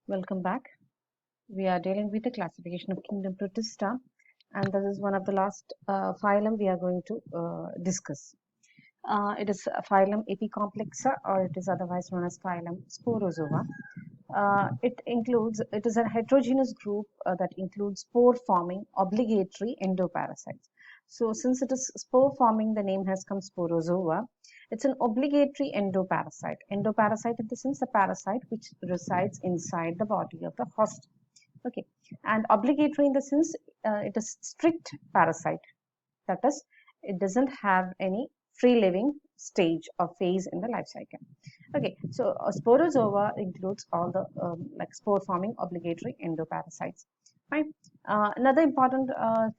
Welcome back. We are dealing with the classification of kingdom Protista, and this is one of the last phylum we are going to discuss. It is phylum Epicomplexa, or it is otherwise known as phylum Sporozoa. It is a heterogeneous group that includes spore-forming obligatory endoparasites. So, since it is spore-forming, the name has come Sporozoa. It's an obligatory endoparasite. Endoparasite in the sense the parasite which resides inside the body of the host. Okay, and obligatory in the sense it is strict parasite. That is, it doesn't have any free living stage or phase in the life cycle. Okay, so Sporozoa includes all the like spore forming obligatory endoparasites. Fine. Another important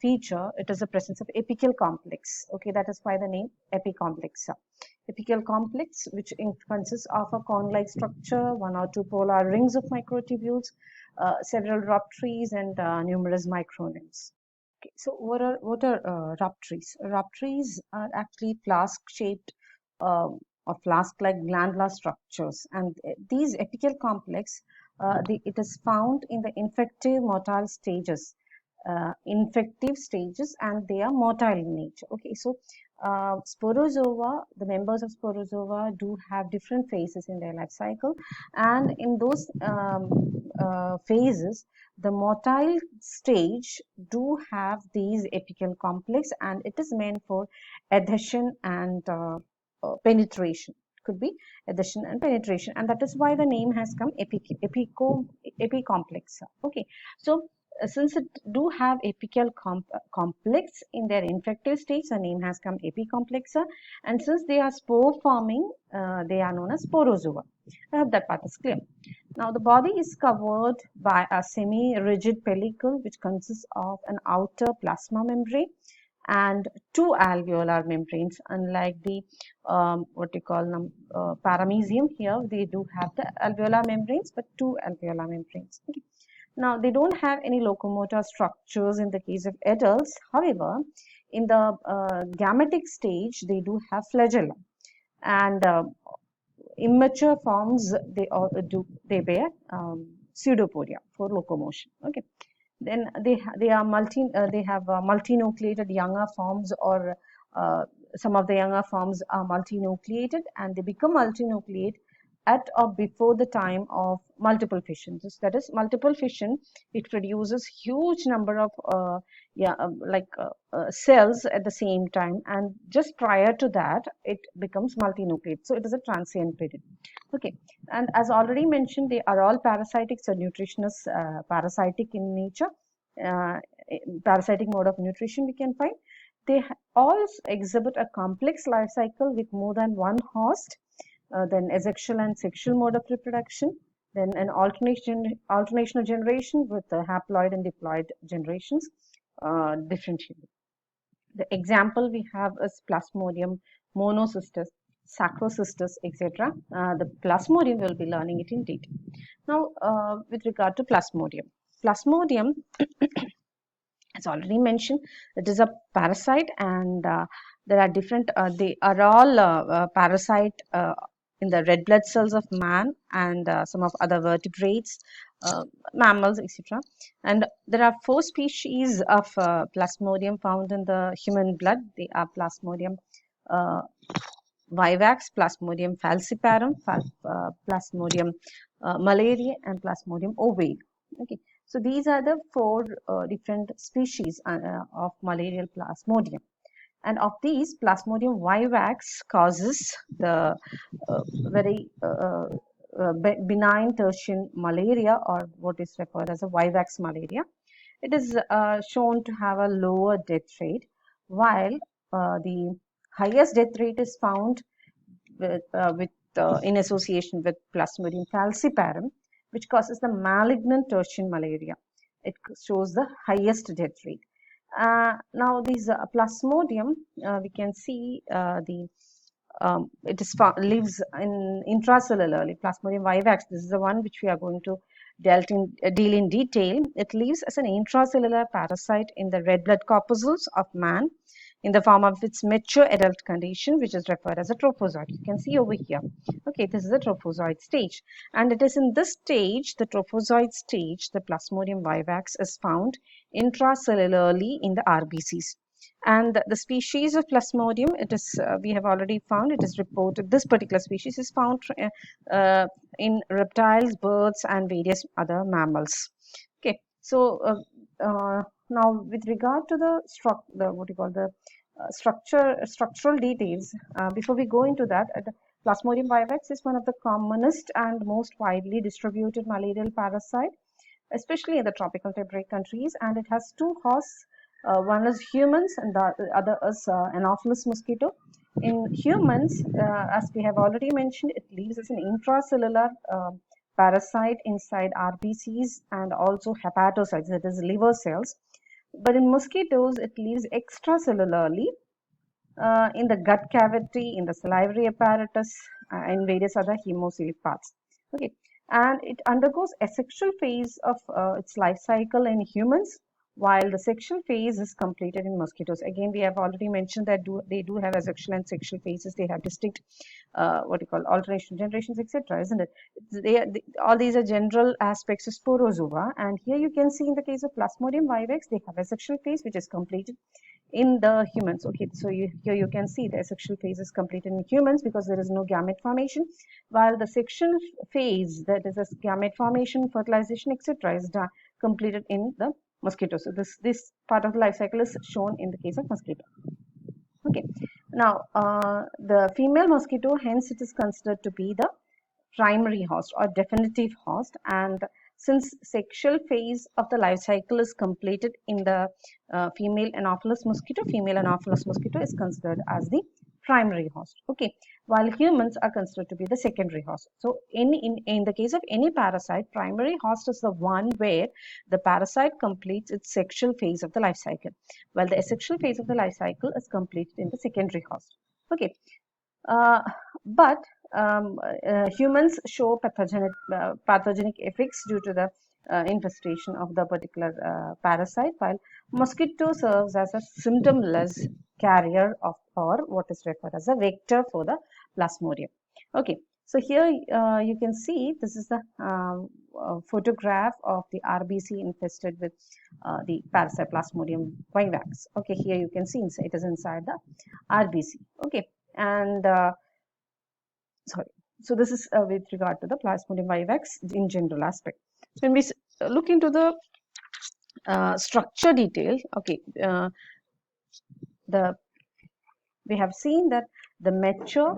feature, it is the presence of apical complex. Okay, that is why the name epicomplexa. Apical complex, which consists of a cone-like structure, one or two polar rings of microtubules, several ruptries, and numerous micronyms. Okay, so what are ruptries? Ruptries are actually flask-shaped or flask-like glandular structures, and these apical complex, it is found in the infective motile stages, and they are motile in nature. Okay, so Sporozoa, the members of Sporozoa do have different phases in their life cycle, and in those phases, the motile stage do have these apical complex, and it is meant for adhesion and penetration. Could be adhesion and penetration, and that is why the name has come epicomplex. Okay, so since it do have apical complex in their infective stage, the name has come epicomplexa, and since they are spore forming, they are known as sporozoa. I hope that part is clear. Now, the body is covered by a semi-rigid pellicle, which consists of an outer plasma membrane and two alveolar membranes. Unlike the what you call them paramecium, here they do have the alveolar membranes, but two alveolar membranes. Okay. Now, they don't have any locomotor structures in the case of adults. However, in the gametic stage, they do have flagella, and immature forms they bear pseudopodia for locomotion. Okay, then they are they have multinucleated younger forms, or some of the younger forms are multinucleated, and they become multinucleate at or before the time of multiple fission. That is, multiple fission, it produces huge number of cells at the same time, and just prior to that it becomes multinucleate, so it is a transient period. Okay, and as already mentioned, they are all parasitic, so nutritionous, parasitic in nature, uh, parasitic mode of nutrition we can find. They all exhibit a complex life cycle with more than one host, then asexual and sexual mode of reproduction, then an alternational generation with the haploid and diploid generations differentially. The example we have is Plasmodium monocystis, Sacrocystis, etc. The Plasmodium, we'll be learning it in detail. Now, with regard to Plasmodium. Plasmodium, as already mentioned, it is a parasite, and there are different, they are all parasite in the red blood cells of man and some of other vertebrates, mammals, etc. And there are 4 species of Plasmodium found in the human blood. They are Plasmodium uh, vivax, Plasmodium falciparum, Plasmodium malaria, and Plasmodium ovale. Okay, so these are the 4 different species of malarial Plasmodium. And of these, Plasmodium vivax causes the very benign tertian malaria, or what is referred as a vivax malaria. It is shown to have a lower death rate, while the highest death rate is found in association with Plasmodium falciparum, which causes the malignant tertian malaria. It shows the highest death rate. Now, these Plasmodium, we can see it is lives in intracellularly. Plasmodium vivax, this is the one which we are going to deal in detail. It lives as an intracellular parasite in the red blood corpuscles of man. in the form of its mature adult condition, which is referred as a trophozoite. You can see over here. Okay, this is the trophozoite stage. And it is in this stage, the trophozoite stage, the Plasmodium vivax is found intracellularly in the RBCs. And the species of Plasmodium, it is we have already found, it is reported, this particular species is found in reptiles, birds, and various other mammals. Okay, so now with regard to the structural details, before we go into that, Plasmodium vivax is one of the commonest and most widely distributed malarial parasite, especially in the tropical temperate countries, and it has two hosts. One is humans and the other is Anopheles mosquito. In humans, as we have already mentioned, it lives as an intracellular parasite inside RBCs and also hepatocytes, that is liver cells. But in mosquitoes, it lives extracellularly in the gut cavity, in the salivary apparatus, and various other hemocoelic parts. Okay, and it undergoes asexual phase of its life cycle in humans, while the sexual phase is completed in mosquitoes. Again, we have already mentioned that they do have asexual and sexual phases. They have distinct, alternation, generations, etc. Isn't it? All these are general aspects of sporozoa. And here you can see in the case of Plasmodium vivax, they have asexual phase, which is completed in the humans. Okay, so here you can see the asexual phase is completed in humans because there is no gamete formation, while the sexual phase, that is a gamete formation, fertilization, etc., is completed in the mosquito. So this part of the life cycle is shown in the case of mosquito. Okay, now the female mosquito, hence it is considered to be the primary host or definitive host, and since sexual phase of the life cycle is completed in the female Anopheles mosquito is considered as the primary host. Okay, while humans are considered to be the secondary host. So in the case of any parasite, primary host is the one where the parasite completes its sexual phase of the life cycle, while the asexual phase of the life cycle is completed in the secondary host. Okay, but humans show pathogenic effects due to the infestation of the particular parasite, while mosquito serves as a symptomless carrier of, or what is referred as a vector for the Plasmodium. Okay, so here you can see this is the photograph of the RBC infested with the parasite Plasmodium vivax. Okay, here you can see it is inside the RBC. Okay, and sorry. So this is with regard to the Plasmodium vivax in general aspect. So when we look into the structure detail, okay, we have seen that the mature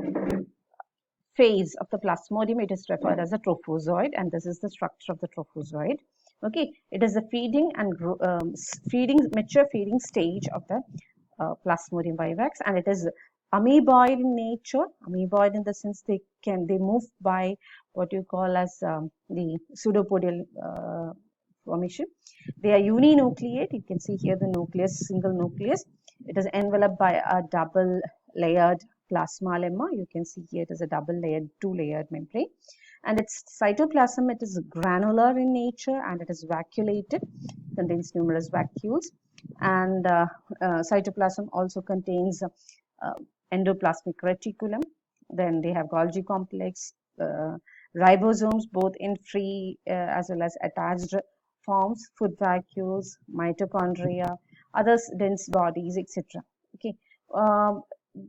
phase of the Plasmodium, it is referred as a trophozoite, and this is the structure of the trophozoite. Okay, it is a feeding and mature feeding stage of the Plasmodium vivax, and it is amoeboid in nature. Amoeboid in the sense they move by what you call as the pseudopodial formation. They are uninucleate. You can see here the nucleus, single nucleus. It is enveloped by a double layered plasma lemma. You can see here it is a double layered, two-layered membrane. And its cytoplasm, it is granular in nature and it is vacuolated, contains numerous vacuoles. And cytoplasm also contains endoplasmic reticulum. Then they have Golgi complex, ribosomes, both in free as well as attached forms, food vacuoles, mitochondria, other dense bodies, etc. Okay.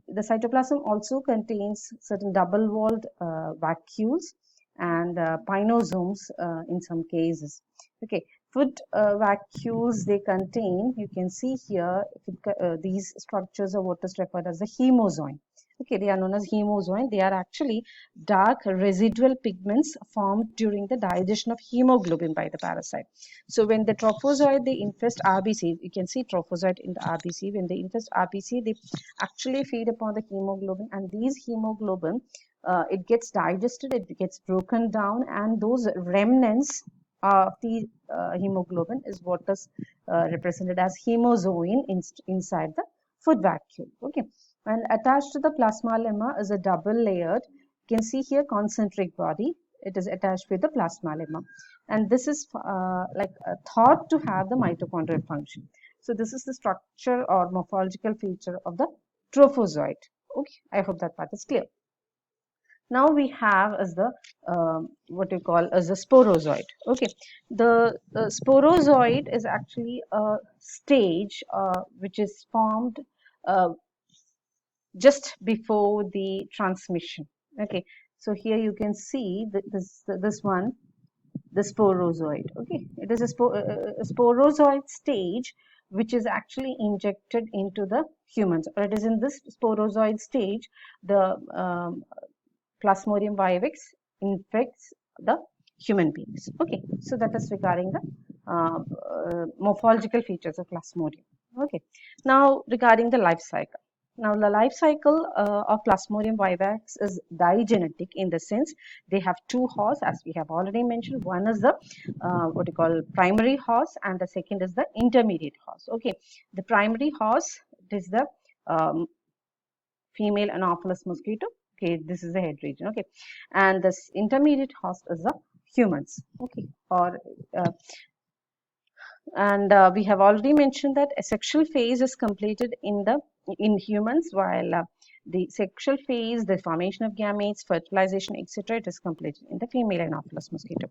The cytoplasm also contains certain double-walled vacuoles and pinosomes in some cases. Okay, food vacuoles they contain, you can see here, these structures are what is referred as the hemozoin. Okay, they are known as hemozoin. They are actually dark residual pigments formed during the digestion of hemoglobin by the parasite. So when the trophozoite, they infest RBC, you can see trophozoite in the RBC. When they infest RBC, they actually feed upon the hemoglobin, and these hemoglobin, it gets digested, it gets broken down, and those remnants of the hemoglobin is what is represented as hemozoin inside the food vacuole. Okay, and attached to the plasma lemma is a double layered, you can see here, concentric body. It is attached with the plasma lemma, and this is thought to have the mitochondrial function. So this is the structure or morphological feature of the trophozoite. Okay, I hope that part is clear. Now we have as the what you call as the sporozoite. Okay, the sporozoite is actually a stage which is formed uh, just before the transmission. Okay, so here you can see this one, the sporozoite. Okay, it is a sporozoite stage which is actually injected into the humans, or it is in this sporozoite stage the Plasmodium vivax infects the human beings. Okay, so that is regarding the morphological features of Plasmodium. Okay, now regarding the life cycle. Now, the life cycle of Plasmodium vivax is digenetic in the sense they have two hosts, as we have already mentioned. One is the what you call primary host, and the second is the intermediate host. Okay, the primary host is the female Anopheles mosquito. Okay, this is the head region. Okay, and this intermediate host is the humans. Okay, or we have already mentioned that a sexual phase is completed in humans, while the sexual phase, the formation of gametes, fertilization, etc., it is completed in the female Anopheles mosquito.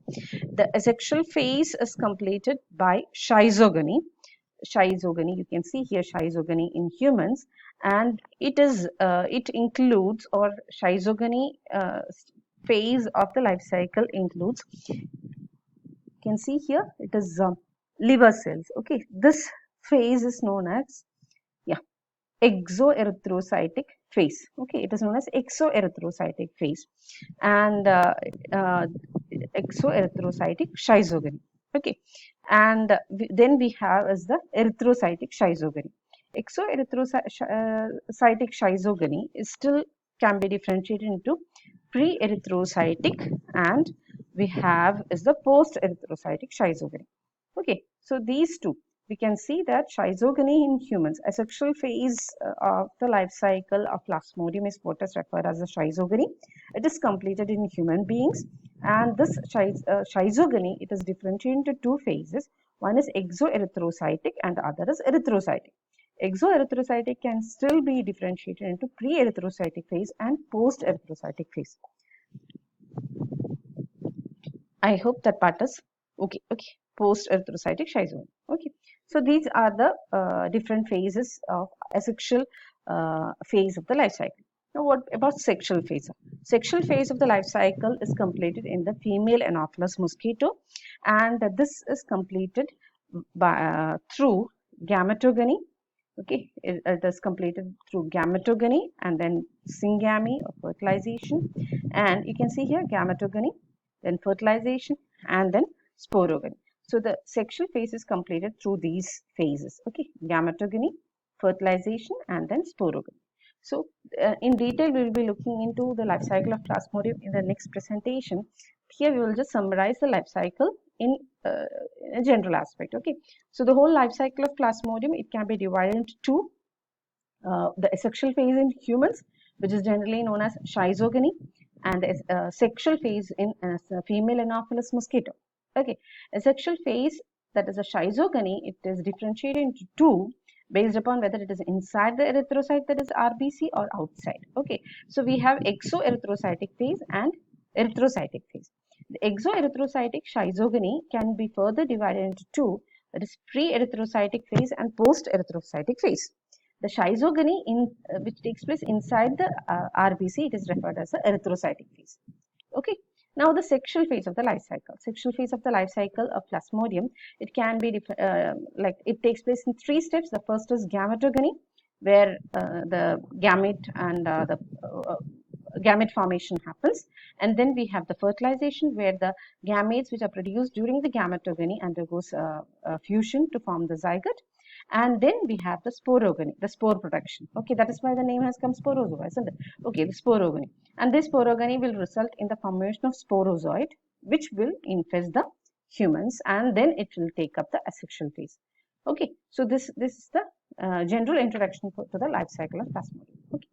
The asexual phase is completed by schizogony. Schizogony, you can see here schizogony in humans, and it includes, or schizogony phase of the life cycle includes, you can see here it is liver cells. Okay, this phase is known as exoerythrocytic phase. Okay, it is known as exoerythrocytic phase, and exoerythrocytic schizogony. Okay, and then we have as the erythrocytic schizogony. Exoerythrocytic schizogony is still can be differentiated into pre-erythrocytic, and we have is the post-erythrocytic schizogony. Okay, so these two, we can see that schizogony in humans, a sexual phase of the life cycle of Plasmodium is what is referred as a schizogony. It is completed in human beings, and this schizogony, it is differentiated into two phases. One is exoerythrocytic and the other is erythrocytic. Exoerythrocytic can still be differentiated into pre-erythrocytic phase and post-erythrocytic phase. I hope that part is okay. Okay, post-erythrocytic schizogony. Okay, so these are the different phases of asexual phase of the life cycle. Now, what about sexual phase? Sexual phase of the life cycle is completed in the female Anopheles mosquito, and this is completed by through gametogamy. Okay, it is completed through gametogamy and then syngamy or fertilization, and you can see here gametogamy, then fertilization, and then sporogamy. So the sexual phase is completed through these phases. Okay, gametogamy, fertilization, and then sporogamy. So in detail, we will be looking into the life cycle of Plasmodium in the next presentation. Here we will just summarize the life cycle in a general aspect. Okay, so the whole life cycle of Plasmodium, it can be divided into two. The asexual phase in humans, which is generally known as schizogony, and the sexual phase in female Anopheles mosquito. Okay, asexual phase, that is a schizogony, it is differentiated into two based upon whether it is inside the erythrocyte, that is RBC, or outside. Okay, so we have exoerythrocytic phase and erythrocytic phase. The exoerythrocytic schizogony can be further divided into two, that is pre-erythrocytic phase and post-erythrocytic phase. The schizogony which takes place inside the RBC, it is referred as the erythrocytic phase. Okay. Now the sexual phase of the life cycle. Sexual phase of the life cycle of Plasmodium, it can be like it takes place in three steps. The first is gametogamy, where the gamete and the gamete formation happens, and then we have the fertilization, where the gametes which are produced during the gametogamy undergoes fusion to form the zygote, and then we have the sporogamy, the spore production. Okay, that is why the name has come sporozoa, isn't it? Okay, the sporogamy, and this sporogamy will result in the formation of sporozoite, which will infest the humans, and then it will take up the asexual phase. Okay, so this is the general introduction to the life cycle of Plasmodium. Okay.